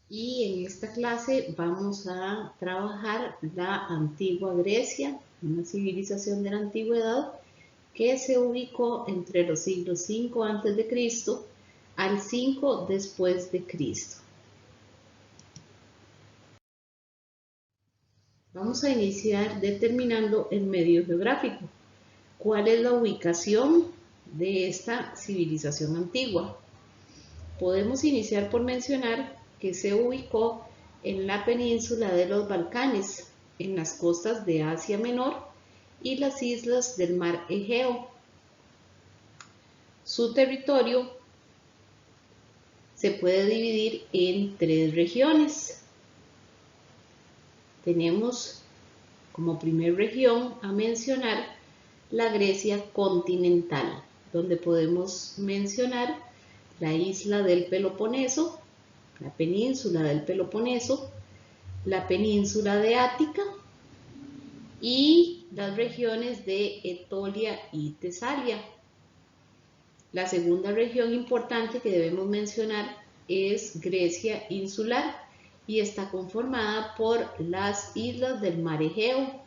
y en esta clase vamos a trabajar la antigua Grecia, una civilización de la antigüedad que se ubicó entre los siglos 5 a.C. al 5 después de Cristo. Vamos a iniciar determinando el medio geográfico. ¿Cuál es la ubicación de esta civilización antigua? Podemos iniciar por mencionar que se ubicó en la península de los Balcanes, en las costas de Asia Menor y las islas del mar Egeo. Su territorio se puede dividir en 3 regiones. Tenemos como primer región a mencionar la Grecia continental, donde podemos mencionar la isla del Peloponeso, la península del Peloponeso, la península de Ática y las regiones de Etolia y Tesalia. La segunda región importante que debemos mencionar es Grecia insular y está conformada por las islas del mar Egeo.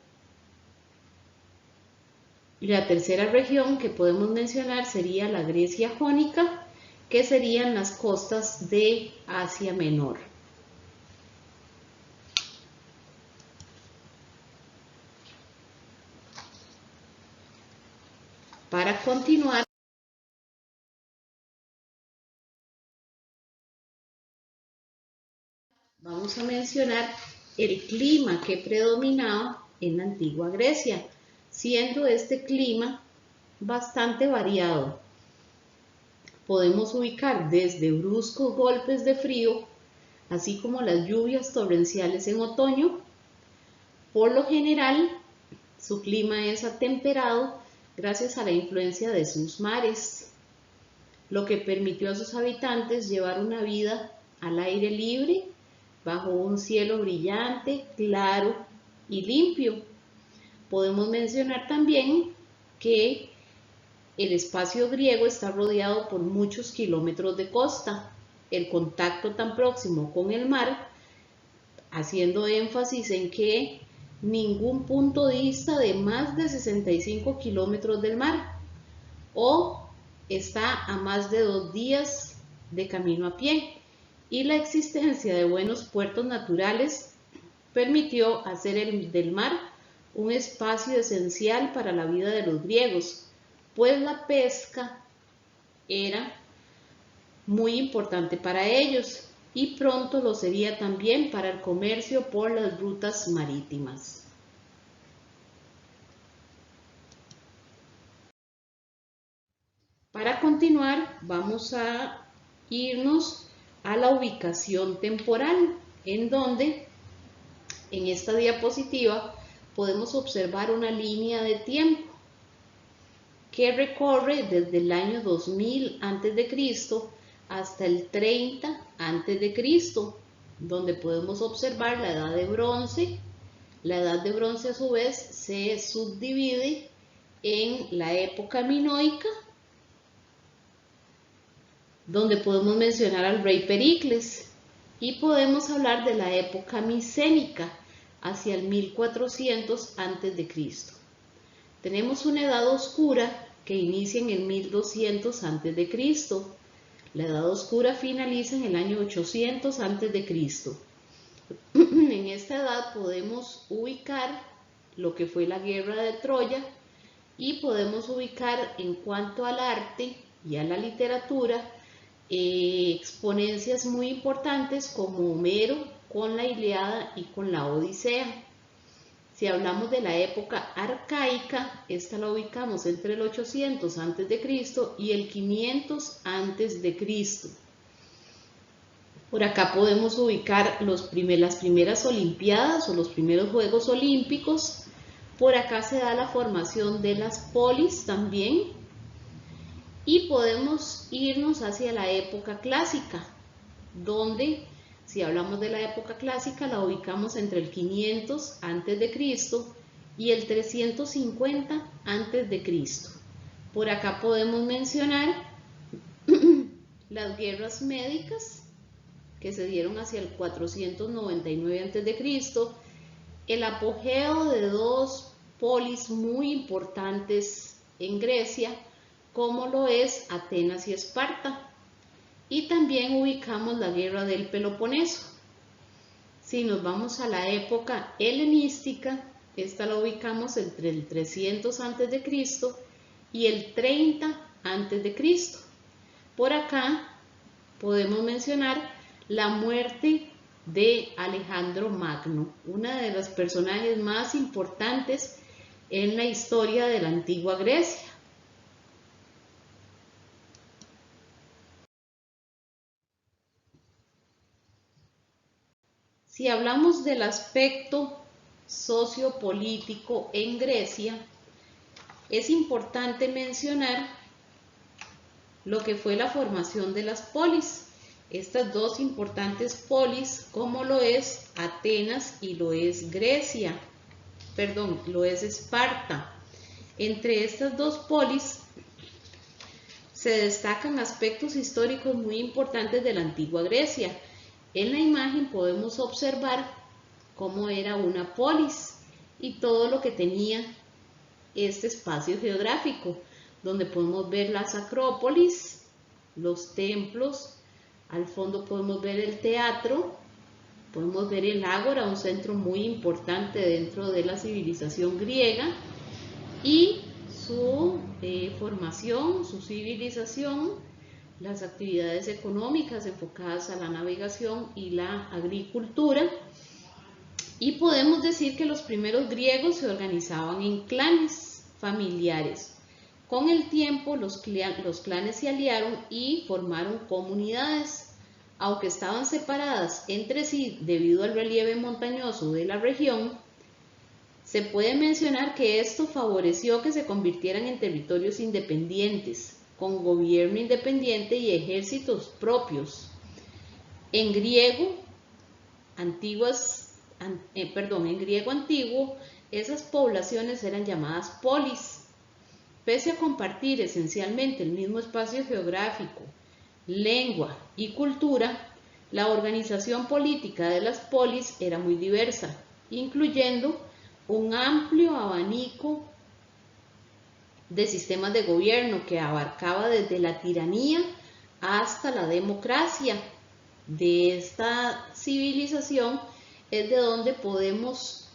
Y la tercera región que podemos mencionar sería la Grecia jónica, que serían las costas de Asia Menor. Para continuar, vamos a mencionar el clima que predominaba en la antigua Grecia, siendo este clima bastante variado. Podemos ubicar desde bruscos golpes de frío, así como las lluvias torrenciales en otoño. Por lo general, su clima es atemperado gracias a la influencia de sus mares, lo que permitió a sus habitantes llevar una vida al aire libre, bajo un cielo brillante, claro y limpio. Podemos mencionar también que el espacio griego está rodeado por muchos kilómetros de costa. El contacto tan próximo con el mar, haciendo énfasis en que ningún punto dista de más de 65 kilómetros del mar o está a más de 2 días de camino a pie, y la existencia de buenos puertos naturales permitió hacer del mar un espacio esencial para la vida de los griegos, pues la pesca era muy importante para ellos y pronto lo sería también para el comercio por las rutas marítimas. Para continuar, vamos a irnos a la ubicación temporal, en donde en esta diapositiva podemos observar una línea de tiempo que recorre desde el año 2000 a.C. hasta el 30 a.C., donde podemos observar la edad de bronce. La edad de bronce a su vez se subdivide en la época minoica, donde podemos mencionar al rey Pericles, y podemos hablar de la época micénica, hacia el 1400 a.C. Tenemos una edad oscura que inicia en el 1200 a.C. La edad oscura finaliza en el año 800 a.C. En esta edad podemos ubicar lo que fue la guerra de Troya y podemos ubicar en cuanto al arte y a la literatura exponencias muy importantes como Homero con la Ilíada y con la Odisea. Si hablamos de la época arcaica, esta la ubicamos entre el 800 a.C. y el 500 a.C. Por acá podemos ubicar las primeras Olimpiadas o los primeros Juegos Olímpicos. Por acá se da la formación de las polis también. Y podemos irnos hacia la época clásica, donde, si hablamos de la época clásica, la ubicamos entre el 500 a.C. y el 350 a.C. Por acá podemos mencionar las guerras médicas, que se dieron hacia el 499 a.C., el apogeo de dos polis muy importantes en Grecia, como lo es Atenas y Esparta. Y también ubicamos la guerra del Peloponeso. Si nos vamos a la época helenística, esta la ubicamos entre el 300 a.C. y el 30 a.C. Por acá podemos mencionar la muerte de Alejandro Magno, una de los personajes más importantes en la historia de la antigua Grecia. Si hablamos del aspecto sociopolítico en Grecia, es importante mencionar lo que fue la formación de las polis. Estas dos importantes polis, como lo es Atenas y lo es lo es Esparta. Entre estas dos polis se destacan aspectos históricos muy importantes de la antigua Grecia. En la imagen podemos observar cómo era una polis y todo lo que tenía este espacio geográfico, donde podemos ver las acrópolis, los templos, al fondo podemos ver el teatro, podemos ver el ágora, un centro muy importante dentro de la civilización griega, y su formación, su civilización, las actividades económicas enfocadas a la navegación y la agricultura. Y podemos decir que los primeros griegos se organizaban en clanes familiares. Con el tiempo los clanes se aliaron y formaron comunidades. Aunque estaban separadas entre sí debido al relieve montañoso de la región, se puede mencionar que esto favoreció que se convirtieran en territorios independientes, con gobierno independiente y ejércitos propios. En griego antiguo, esas poblaciones eran llamadas polis. Pese a compartir esencialmente el mismo espacio geográfico, lengua y cultura, la organización política de las polis era muy diversa, incluyendo un amplio abanico de sistemas de gobierno que abarcaba desde la tiranía hasta la democracia. De esta civilización es de donde podemos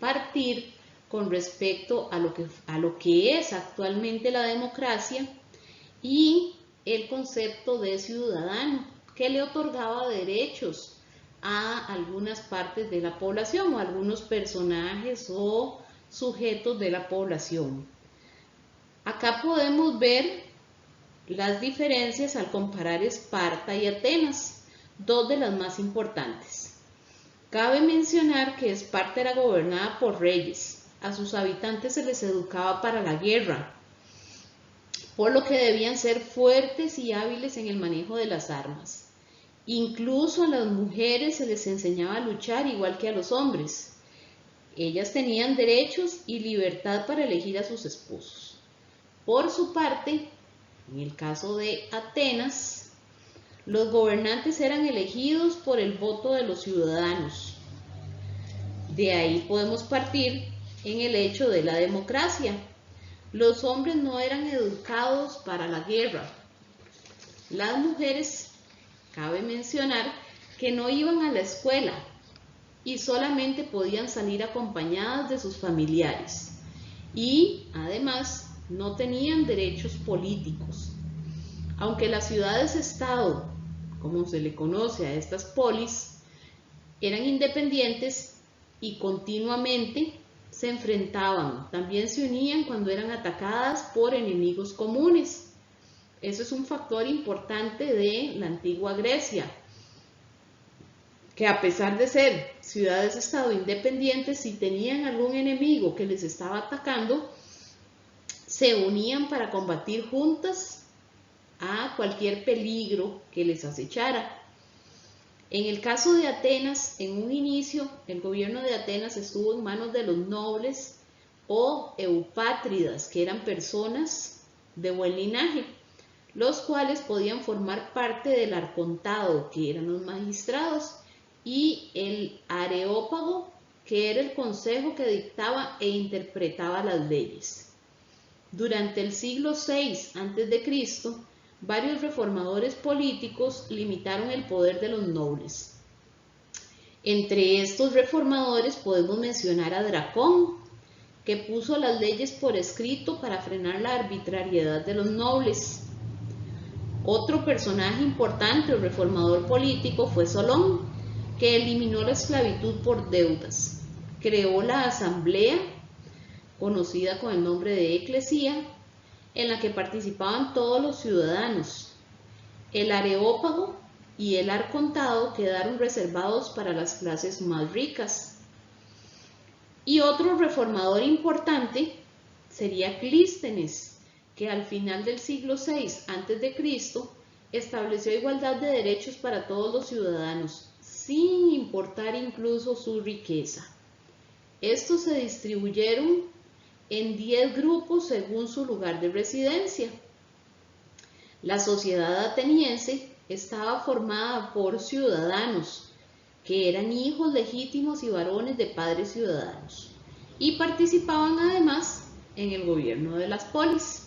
partir con respecto a lo que es actualmente la democracia y el concepto de ciudadano, que le otorgaba derechos a algunas partes de la población o a algunos personajes o sujetos de la población. Acá podemos ver las diferencias al comparar Esparta y Atenas, dos de las más importantes. Cabe mencionar que Esparta era gobernada por reyes, a sus habitantes se les educaba para la guerra, por lo que debían ser fuertes y hábiles en el manejo de las armas. Incluso a las mujeres se les enseñaba a luchar igual que a los hombres. Ellas tenían derechos y libertad para elegir a sus esposos. Por su parte, en el caso de Atenas, los gobernantes eran elegidos por el voto de los ciudadanos. De ahí podemos partir en el hecho de la democracia. Los hombres no eran educados para la guerra. Las mujeres, cabe mencionar, que no iban a la escuela y solamente podían salir acompañadas de sus familiares. Y además no tenían derechos políticos. Aunque las ciudades-estado, como se le conoce a estas polis, eran independientes y continuamente se enfrentaban, también se unían cuando eran atacadas por enemigos comunes. Eso es un factor importante de la antigua Grecia, que a pesar de ser ciudades-estado independientes, si tenían algún enemigo que les estaba atacando, se unían para combatir juntas a cualquier peligro que les acechara. En el caso de Atenas, en un inicio, el gobierno de Atenas estuvo en manos de los nobles o eupátridas, que eran personas de buen linaje. los cuales podían formar parte del arcontado, que eran los magistrados, y el areópago, que era el consejo que dictaba e interpretaba las leyes. Durante el siglo VI a.C., varios reformadores políticos limitaron el poder de los nobles. Entre estos reformadores podemos mencionar a Dracón, que puso las leyes por escrito para frenar la arbitrariedad de los nobles. Otro personaje importante o reformador político fue Solón, que eliminó la esclavitud por deudas. Creó la asamblea, conocida con el nombre de eclesía, en la que participaban todos los ciudadanos. El areópago y el arcontado quedaron reservados para las clases más ricas. Y otro reformador importante sería Clístenes, que al final del siglo VI a.C. estableció igualdad de derechos para todos los ciudadanos, sin importar incluso su riqueza. Estos se distribuyeron en 10 grupos según su lugar de residencia. La sociedad ateniense estaba formada por ciudadanos, que eran hijos legítimos y varones de padres ciudadanos, y participaban además en el gobierno de las polis.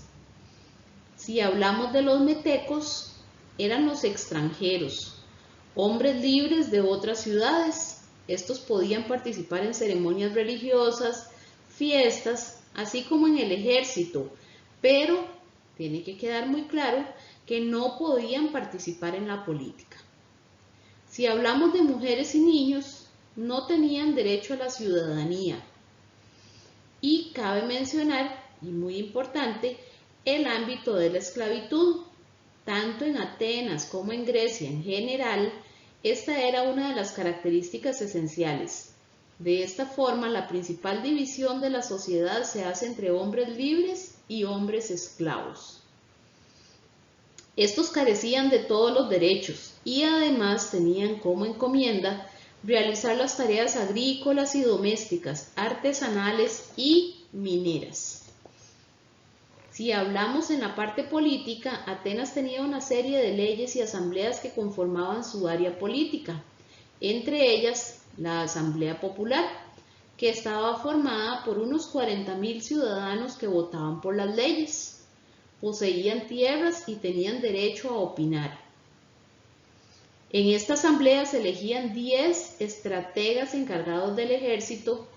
Si hablamos de los metecos, eran los extranjeros, hombres libres de otras ciudades. Estos podían participar en ceremonias religiosas, fiestas, así como en el ejército, pero tiene que quedar muy claro que no podían participar en la política. Si hablamos de mujeres y niños, no tenían derecho a la ciudadanía. Y cabe mencionar, y muy importante, el ámbito de la esclavitud. Tanto en Atenas como en Grecia en general, esta era una de las características esenciales. De esta forma, la principal división de la sociedad se hace entre hombres libres y hombres esclavos. Estos carecían de todos los derechos y además tenían como encomienda realizar las tareas agrícolas y domésticas, artesanales y mineras. Si hablamos en la parte política, Atenas tenía una serie de leyes y asambleas que conformaban su área política, entre ellas la Asamblea Popular, que estaba formada por unos 40.000 ciudadanos que votaban por las leyes, poseían tierras y tenían derecho a opinar. En esta asamblea se elegían 10 estrategas encargados del ejército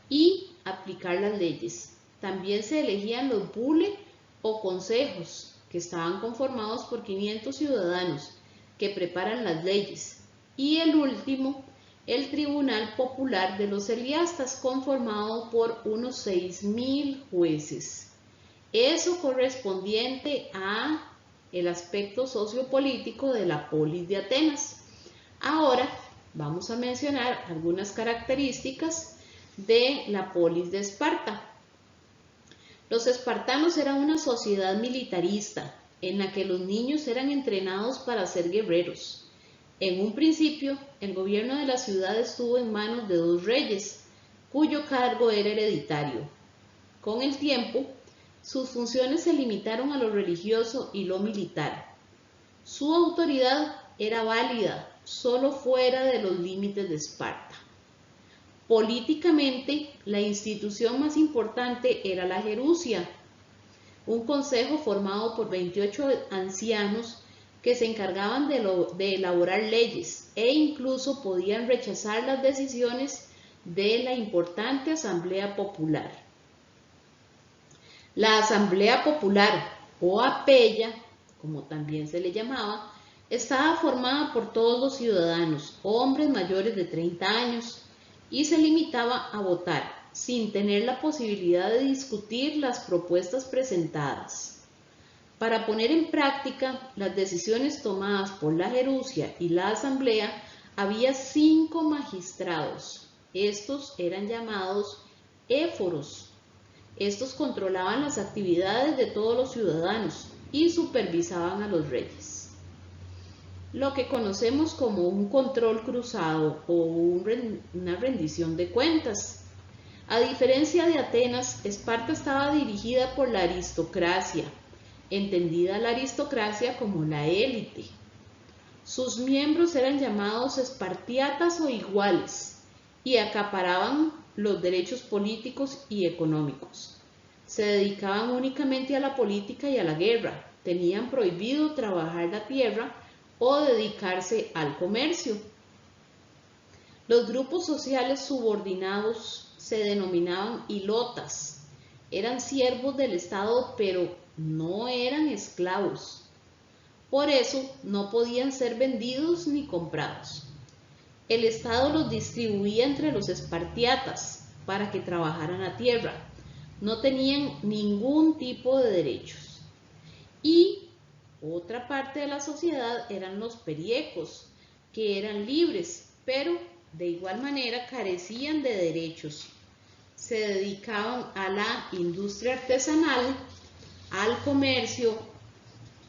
y aplicar las leyes. También se elegían los bule o consejos, que estaban conformados por 500 ciudadanos que preparan las leyes, y el último, el Tribunal Popular de los Eliastas, conformado por unos 6.000 jueces. Eso correspondiente a el aspecto sociopolítico de la polis de Atenas. Ahora vamos a mencionar algunas características de la polis de Esparta. Los espartanos eran una sociedad militarista en la que los niños eran entrenados para ser guerreros. En un principio, el gobierno de la ciudad estuvo en manos de 2 reyes, cuyo cargo era hereditario. Con el tiempo, sus funciones se limitaron a lo religioso y lo militar. Su autoridad era válida solo fuera de los límites de Esparta. Políticamente, la institución más importante era la Gerusia, un consejo formado por 28 ancianos que se encargaban de elaborar leyes e incluso podían rechazar las decisiones de la importante Asamblea Popular. La Asamblea Popular, o Apeya, como también se le llamaba, estaba formada por todos los ciudadanos, hombres mayores de 30 años, y se limitaba a votar, sin tener la posibilidad de discutir las propuestas presentadas. Para poner en práctica las decisiones tomadas por la Gerusia y la Asamblea, había 5 magistrados. Estos eran llamados éforos. Estos controlaban las actividades de todos los ciudadanos y supervisaban a los reyes. Lo que conocemos como un control cruzado o una rendición de cuentas. A diferencia de Atenas, Esparta estaba dirigida por la aristocracia, entendida la aristocracia como la élite. Sus miembros eran llamados espartiatas o iguales y acaparaban los derechos políticos y económicos. Se dedicaban únicamente a la política y a la guerra. Tenían prohibido trabajar la tierra o dedicarse al comercio. Los grupos sociales subordinados se denominaban hilotas. Eran siervos del Estado, pero no eran esclavos. Por eso no podían ser vendidos ni comprados. El Estado los distribuía entre los espartiatas para que trabajaran la tierra. No tenían ningún tipo de derechos. Y otra parte de la sociedad eran los periecos, que eran libres, pero de igual manera carecían de derechos. Se dedicaban a la industria artesanal, al comercio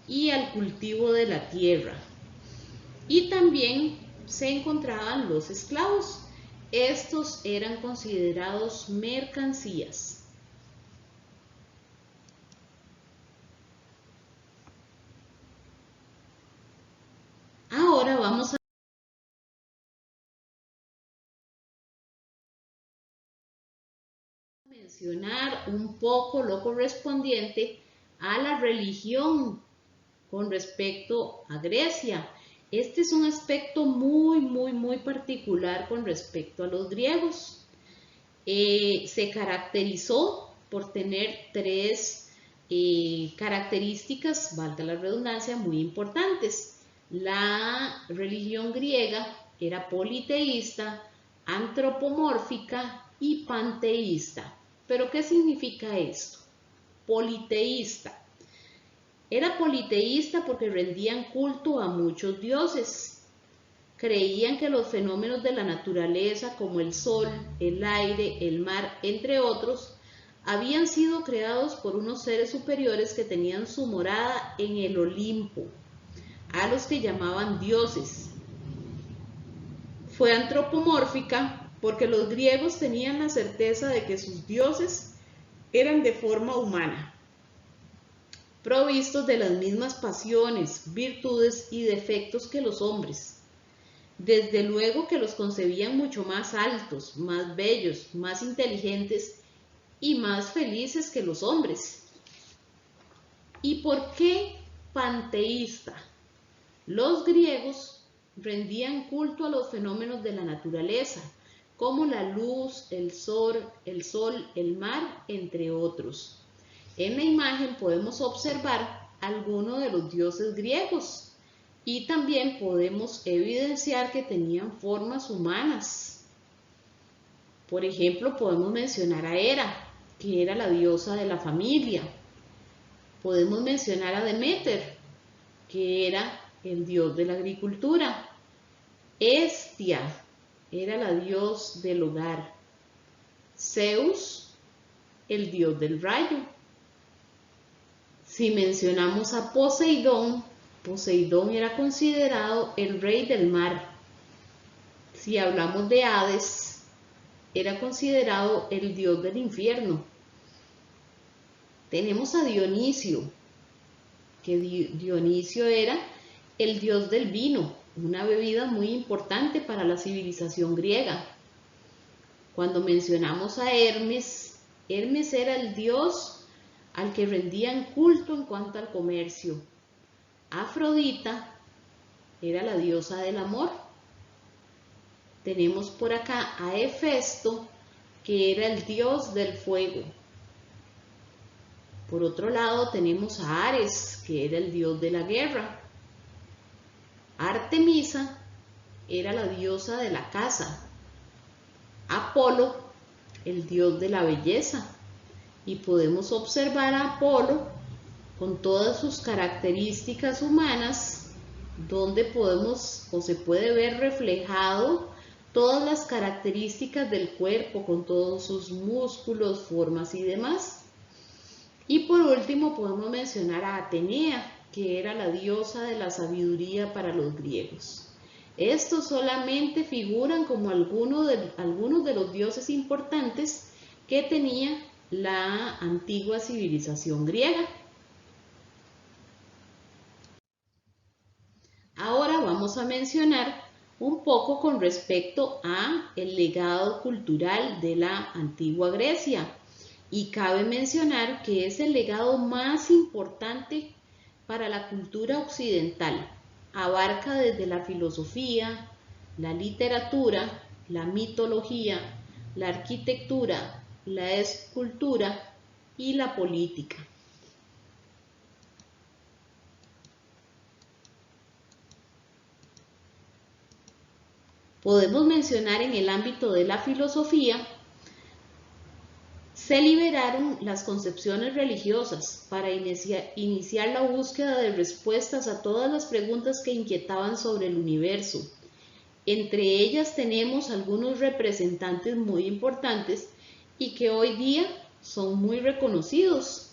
y al cultivo de la tierra. Y también se encontraban los esclavos. Estos eran considerados mercancías. Ahora vamos a mencionar un poco lo correspondiente a la religión con respecto a Grecia. Este es un aspecto muy particular con respecto a los griegos. Se caracterizó por tener tres características, valga la redundancia, muy importantes. La religión griega era politeísta, antropomórfica y panteísta. ¿Pero qué significa esto? Politeísta. Era politeísta porque rendían culto a muchos dioses. Creían que los fenómenos de la naturaleza, como el sol, el aire, el mar, entre otros, habían sido creados por unos seres superiores que tenían su morada en el Olimpo, a los que llamaban dioses. Fue antropomórfica porque los griegos tenían la certeza de que sus dioses eran de forma humana, provistos de las mismas pasiones, virtudes y defectos que los hombres. Desde luego que los concebían mucho más altos, más bellos, más inteligentes y más felices que los hombres. ¿Y por qué panteísta? Los griegos rendían culto a los fenómenos de la naturaleza, como la luz, el sol, el mar, entre otros. En la imagen podemos observar algunos de los dioses griegos y también podemos evidenciar que tenían formas humanas. Por ejemplo, podemos mencionar a Hera, que era la diosa de la familia. Podemos mencionar a Deméter, que era el dios de la agricultura. Hestia era la diosa del hogar. Zeus, el dios del rayo. Si mencionamos a Poseidón, Poseidón era considerado el rey del mar. Si hablamos de Hades, era considerado el dios del infierno. Tenemos a Dionisio, que Dionisio era el dios del vino, una bebida muy importante para la civilización griega. Cuando mencionamos a Hermes, Hermes era el dios al que rendían culto en cuanto al comercio. Afrodita era la diosa del amor. Tenemos por acá a Hefesto, que era el dios del fuego. Por otro lado tenemos a Ares, que era el dios de la guerra. Artemisa era la diosa de la caza. Apolo, el dios de la belleza. Y podemos observar a Apolo con todas sus características humanas, donde podemos o se puede ver reflejado todas las características del cuerpo, con todos sus músculos, formas y demás. Y por último podemos mencionar a Atenea, que era la diosa de la sabiduría para los griegos. Estos solamente figuran como algunos de los dioses importantes que tenía la antigua civilización griega. vamos a mencionar un poco con respecto a el legado cultural de la antigua Grecia. Y cabe mencionar que es el legado más importante para la cultura occidental. Abarca desde la filosofía, la literatura, la mitología, la arquitectura, la escultura y la política. Podemos mencionar en el ámbito de la filosofía, se liberaron las concepciones religiosas para iniciar la búsqueda de respuestas a todas las preguntas que inquietaban sobre el universo. Entre ellas tenemos algunos representantes muy importantes y que hoy día son muy reconocidos.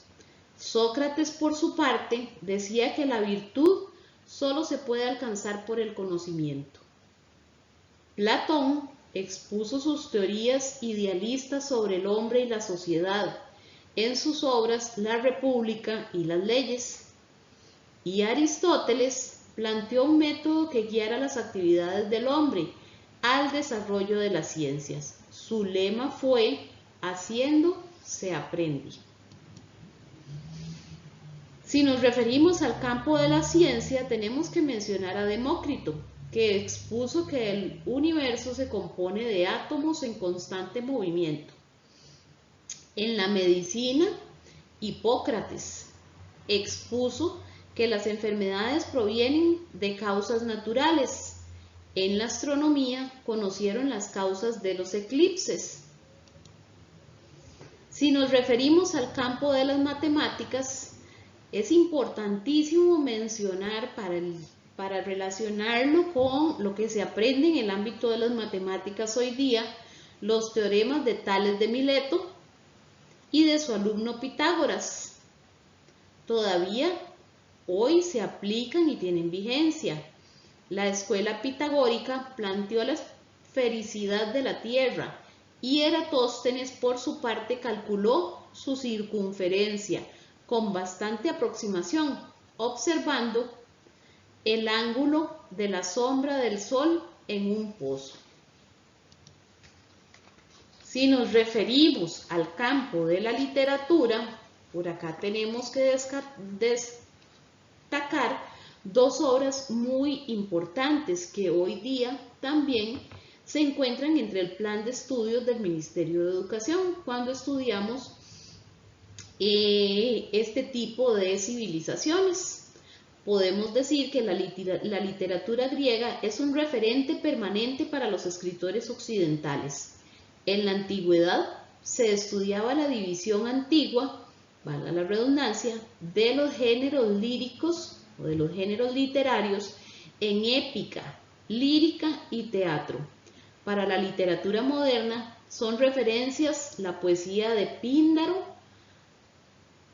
Sócrates, por su parte, decía que la virtud solo se puede alcanzar por el conocimiento. Platón expuso sus teorías idealistas sobre el hombre y la sociedad en sus obras La República y las Leyes. Y Aristóteles planteó un método que guiara las actividades del hombre al desarrollo de las ciencias. Su lema fue: haciendo se aprende. Si nos referimos al campo de la ciencia, tenemos que mencionar a Demócrito, que expuso que el universo se compone de átomos en constante movimiento. En la medicina, Hipócrates expuso que las enfermedades provienen de causas naturales. En la astronomía conocieron las causas de los eclipses. Si nos referimos al campo de las matemáticas, es importantísimo mencionar para relacionarlo con lo que se aprende en el ámbito de las matemáticas hoy día, los teoremas de Tales de Mileto y de su alumno Pitágoras. Todavía hoy se aplican y tienen vigencia. La escuela pitagórica planteó la esfericidad de la Tierra y Eratóstenes, por su parte, calculó su circunferencia con bastante aproximación, observando el ángulo de la sombra del Sol en un pozo. Si nos referimos al campo de la literatura, por acá tenemos que destacar dos obras muy importantes que hoy día también se encuentran entre el plan de estudios del Ministerio de Educación cuando estudiamos este tipo de civilizaciones. Podemos decir que la literatura griega es un referente permanente para los escritores occidentales. En la antigüedad se estudiaba la división antigua, valga la redundancia, de los géneros líricos o de los géneros literarios en épica, lírica y teatro. Para la literatura moderna son referencias la poesía de Píndaro,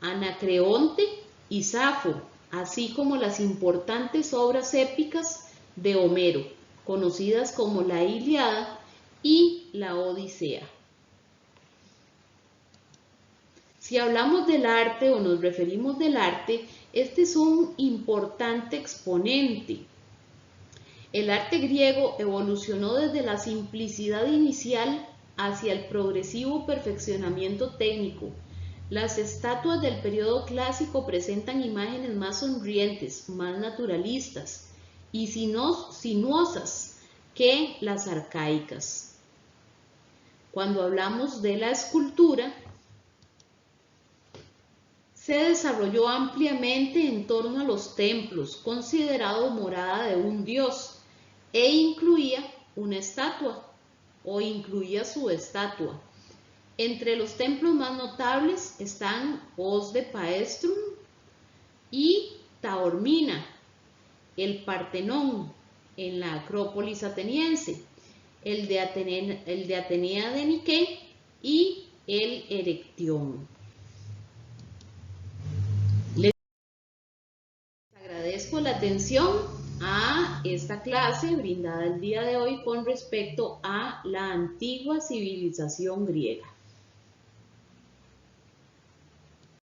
Anacreonte y Safo, así como las importantes obras épicas de Homero, conocidas como la Ilíada y la Odisea. Si hablamos del arte o nos referimos del arte, este es un importante exponente. El arte griego evolucionó desde la simplicidad inicial hacia el progresivo perfeccionamiento técnico. Las estatuas del periodo clásico presentan imágenes más sonrientes, más naturalistas y sinuosas que las arcaicas. Cuando hablamos de la escultura, se desarrolló ampliamente en torno a los templos, considerado morada de un dios, e incluía una estatua o incluía su estatua. Entre los templos más notables están Os de Paestum y Taormina, el Partenón en la Acrópolis ateniense, el de Atenea de Niké y el Erectión. Les agradezco la atención a esta clase brindada el día de hoy con respecto a la antigua civilización griega.